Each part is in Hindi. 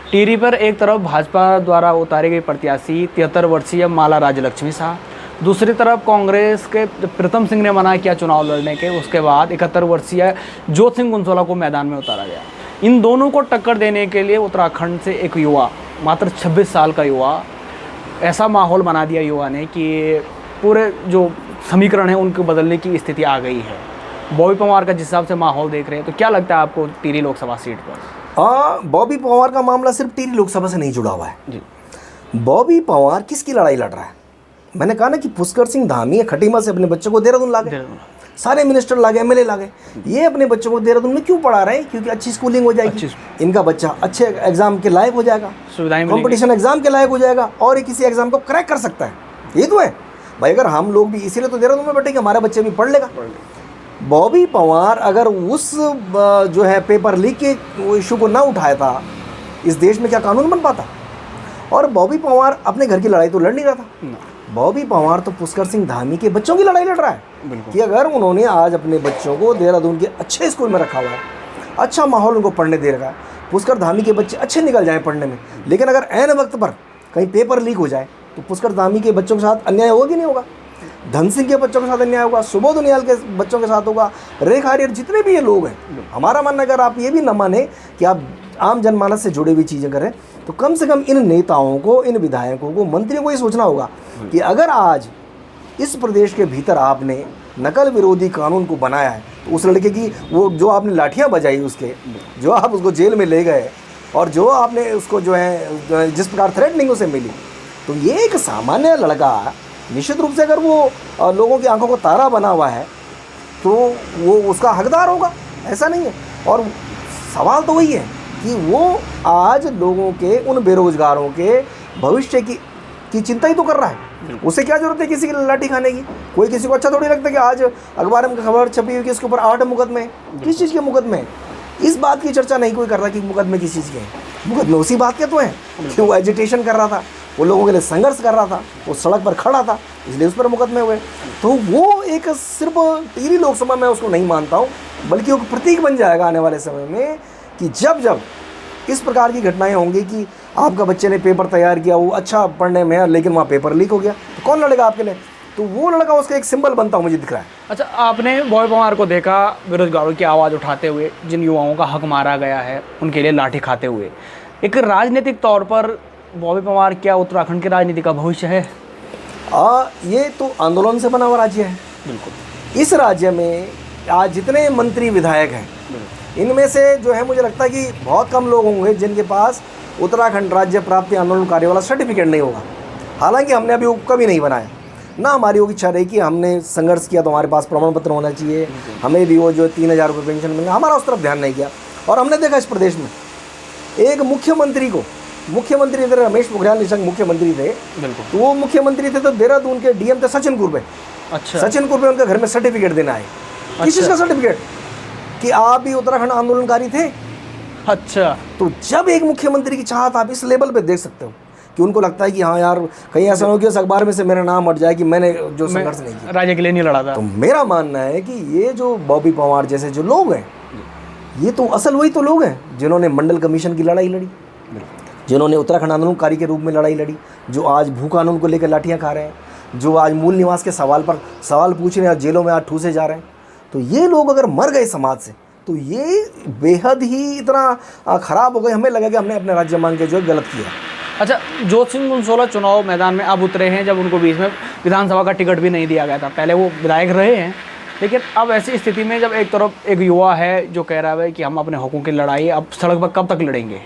टिहरी पर एक तरफ भाजपा द्वारा उतारी गई प्रत्याशी 73 वर्षीय माला राज्यलक्ष्मी शाह, दूसरी तरफ कांग्रेस के प्रीतम सिंह ने मना किया चुनाव लड़ने के। उसके बाद 71 वर्षीय ज्योत सिंह गुंसोला को मैदान में उतारा गया। इन दोनों को टक्कर देने के लिए उत्तराखंड से एक युवा, मात्र 26 साल का युवा, ऐसा माहौल बना दिया युवा ने कि पूरे जो समीकरण है उनको बदलने की स्थिति आ गई है। बॉबी पंवार का जिस हिसाब से माहौल देख रहे हैं, तो क्या लगता है आपको टिहरी लोकसभा सीट पर? बॉबी पंवार का मामला सिर्फ टिहरी लोकसभा से नहीं जुड़ा हुआ है जी। बॉबी पंवार किसकी लड़ाई लड़ रहा है? मैंने कहा ना कि पुष्कर सिंह धामी खटीमा से अपने बच्चों को देहरादून ला गए, सारे मिनिस्टर ला गए, एमएलए ला गए। ये अपने बच्चों को देहरादून में क्यों पढ़ा रहे हैं? क्योंकि अच्छी स्कूलिंग हो जाएगी, इनका बच्चा अच्छे एग्जाम के लायक हो जाएगा, कंपटीशन एग्जाम के लायक हो जाएगा और ये किसी एग्जाम को क्रैक कर सकता है। ये तो है भाई। अगर हम लोग भी इसीलिए तो देहरादून में बैठेंगे, हमारा बच्चे भी पढ़ लेगा। बॉबी पंवार अगर उस जो है पेपर लीक के इशू को ना उठाया था, इस देश में क्या कानून बन पाता? और बॉबी पंवार अपने घर की लड़ाई तो लड़ नहीं रहा था। बॉबी पंवार तो पुष्कर सिंह धामी के बच्चों की लड़ाई लड़ रहा है कि अगर उन्होंने आज अपने बच्चों को देहरादून के अच्छे स्कूल में रखा हुआ है, अच्छा माहौल उनको पढ़ने दे रखा है, पुष्कर धामी के बच्चे अच्छे निकल जाएं पढ़ने में, लेकिन अगर ऐन वक्त पर कहीं पेपर लीक हो जाए तो पुष्कर धामी के बच्चों के साथ अन्याय होगा कि नहीं होगा? धन सिंह के बच्चों के साथ अन्याय होगा, सुबोध उनियाल के बच्चों के साथ होगा, रेखा आर्यर, जितने भी ये लोग हैं। हमारा मानना अगर आप ये भी न माने कि आप आम जनमानस से जुड़ी हुई चीज़ें करें, तो कम से कम इन नेताओं को, इन विधायकों को, मंत्रियों को ये सोचना होगा कि अगर आज इस प्रदेश के भीतर आपने नकल विरोधी कानून को बनाया है, तो उस लड़के की वो जो आपने लाठियां बजाई, उसके जो आप उसको जेल में ले गए और जो आपने उसको जो है जिस प्रकार थ्रेटनिंग उसे मिली, तो ये एक सामान्य लड़का निश्चित रूप से अगर वो लोगों की आंखों को तारा बना हुआ है तो वो उसका हकदार होगा, ऐसा नहीं है। और सवाल तो वही है कि वो आज लोगों के, उन बेरोजगारों के भविष्य की चिंता ही तो कर रहा है। उसे क्या जरूरत है किसी की लाठी खाने की? कोई किसी को अच्छा थोड़ी लगता है कि आज अखबार में खबर छपी हुई कि इसके ऊपर 8 मुकदमे हैं। किस चीज़ के मुकदमे हैं? इस बात की चर्चा नहीं कोई कर रहा कि मुकदमे किस चीज़ के हैं। मुकदमे उसी बात के तो हैं कि वो एजिटेशन कर रहा था, वो लोगों के लिए संघर्ष कर रहा था, वो सड़क पर खड़ा था, इसलिए उस पर मुकदमे हुए। तो वो एक सिर्फ टिहरी लोकसभा में उसको नहीं मानता हूँ, बल्कि वो प्रतीक बन जाएगा आने वाले समय में कि जब जब इस प्रकार की घटनाएं होंगी कि आपका बच्चे ने पेपर तैयार किया, वो अच्छा पढ़ने में है, लेकिन वहाँ पेपर लीक हो गया, तो कौन लड़ेगा आपके लिए? तो वो लड़का उसका एक सिंबल बनता हुआ मुझे दिख रहा है। अच्छा, आपने बॉबी पंवार को देखा बेरोजगारों की आवाज़ उठाते हुए, जिन युवाओं का हक मारा गया है उनके लिए लाठी खाते हुए। एक राजनीतिक तौर पर बॉबी पंवार क्या उत्तराखंड की राजनीति का भविष्य है? ये तो आंदोलन से बना हुआ राज्य है। बिल्कुल। इस राज्य में आज जितने मंत्री विधायक हैं, इनमें से जो है मुझे लगता है कि बहुत कम लोग होंगे जिनके पास उत्तराखंड राज्य प्राप्ति आंदोलनकारी वाला सर्टिफिकेट नहीं होगा। हालांकि हमने अभी कभी नहीं बनाया, ना हमारी वो इच्छा रही कि हमने संघर्ष किया तो हमारे पास प्रमाण पत्र होना चाहिए, हमें भी वो जो 3000 रुपये पेंशन मिलेगा, हमारा उस तरफ ध्यान नहीं किया। और हमने देखा इस प्रदेश में एक मुख्यमंत्री थे, रमेश पोखरियाल निशंक मुख्यमंत्री थे। बिल्कुल। तो वो मुख्यमंत्री थे तो देहरादून के डीएम थे सचिन कुर्बे। अच्छा। सचिन कुर्बे उनके घर में सर्टिफिकेट देना है। किस चीज़ का सर्टिफिकेट? कि आप भी उत्तराखंड आंदोलनकारी थे। अच्छा। तो जब एक मुख्यमंत्री की चाहत आप इस लेवल पे देख सकते हो कि उनको लगता है कि हाँ यार, कहीं ऐसा हो कि उस अखबार में से मेरा नाम हट जाए कि मैंने जो संघर्ष नहीं किया, राज्य के लिए नहीं लड़ा था। तो मेरा मानना है कि ये जो बॉबी पंवार जैसे जो लोग हैं, ये तो असल वही तो लोग हैं जिन्होंने मंडल कमीशन की लड़ाई लड़ी, जिन्होंने उत्तराखंड आंदोलनकारी के रूप में लड़ाई लड़ी, जो आज भू कानून को लेकर लाठियाँ खा रहे हैं, जो आज मूल निवास के सवाल पर सवाल पूछ रहे हैं, जेलों में आज ठूसे जा रहे हैं। तो ये लोग अगर मर गए समाज से, तो ये बेहद ही इतना ख़राब हो गए, हमें लगा कि हमने अपने राज्य मांग के जो गलत किया। अच्छा, ज्योत सिंह गुंसोला चुनाव मैदान में अब उतरे हैं, जब उनको बीच में विधानसभा का टिकट भी नहीं दिया गया था। पहले वो विधायक रहे हैं, लेकिन अब ऐसी स्थिति में जब एक तरफ एक युवा है जो कह रहा है कि हम अपने हकों की लड़ाई अब सड़क पर कब तक लड़ेंगे,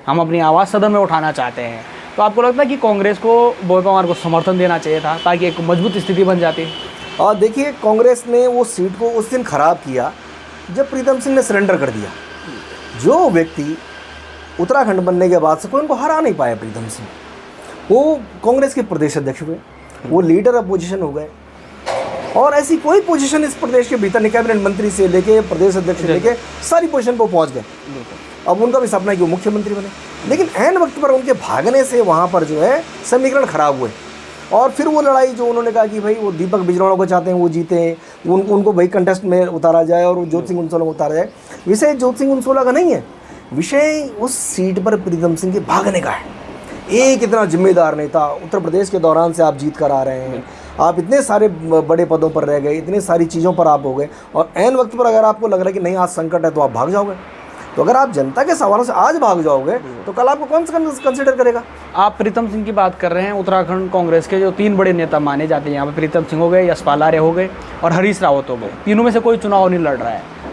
हम अपनी आवाज़ सदन में उठाना चाहते हैं, तो आपको लगता है कि कांग्रेस को बॉबी पंवार को समर्थन देना चाहिए था ताकि एक मजबूत स्थिति बन जाती? और देखिए, कांग्रेस ने वो सीट को उस दिन ख़राब किया जब प्रीतम सिंह ने सरेंडर कर दिया। जो व्यक्ति उत्तराखंड बनने के बाद से कोई उनको हरा नहीं पाया, प्रीतम सिंह, वो कांग्रेस के प्रदेश अध्यक्ष हुए, वो लीडर अपोजिशन हो गए, और ऐसी कोई पोजीशन इस प्रदेश के भीतर नहीं, कैबिनेट मंत्री से लेके प्रदेश अध्यक्ष से लेके सारी पोजीशन पर पहुंच गए। अब उनका भी सपना है कि वो मुख्यमंत्री बने, लेकिन ऐन वक्त पर उनके भागने से वहाँ पर जो है समीकरण खराब हुए। और फिर वो लड़ाई जो उन्होंने कहा कि भाई वो दीपक बिजरौड़ा को चाहते हैं वो जीते, उनको भाई कंटेस्ट में उतारा जाए और ज्योत सिंह गुंसोला को उतारा जाए। विषय ज्योत सिंह गुंसोला का नहीं है, विषय उस सीट पर प्रीतम सिंह के भागने का है। एक इतना जिम्मेदार नेता, उत्तर प्रदेश के दौरान से आप जीत कर आ रहे हैं, आप इतने सारे बड़े पदों पर रह गए, इतने सारी चीज़ों पर आप हो गए, और ऐन वक्त पर अगर आपको लग रहा है कि नहीं आज संकट है तो आप भाग जाओगे। तो अगर आप जनता के सवालों से आज भाग जाओगे तो कल आपको कौन कंसिडर करेगा। आप प्रीतम सिंह की बात कर रहे हैं। उत्तराखंड कांग्रेस के जो 3 बड़े नेता माने जाते हैं यहाँ पे, प्रीतम सिंह हो गए, यशपाल आर्य हो गए और हरीश रावत हो गए। तीनों में से कोई चुनाव नहीं लड़ रहा है।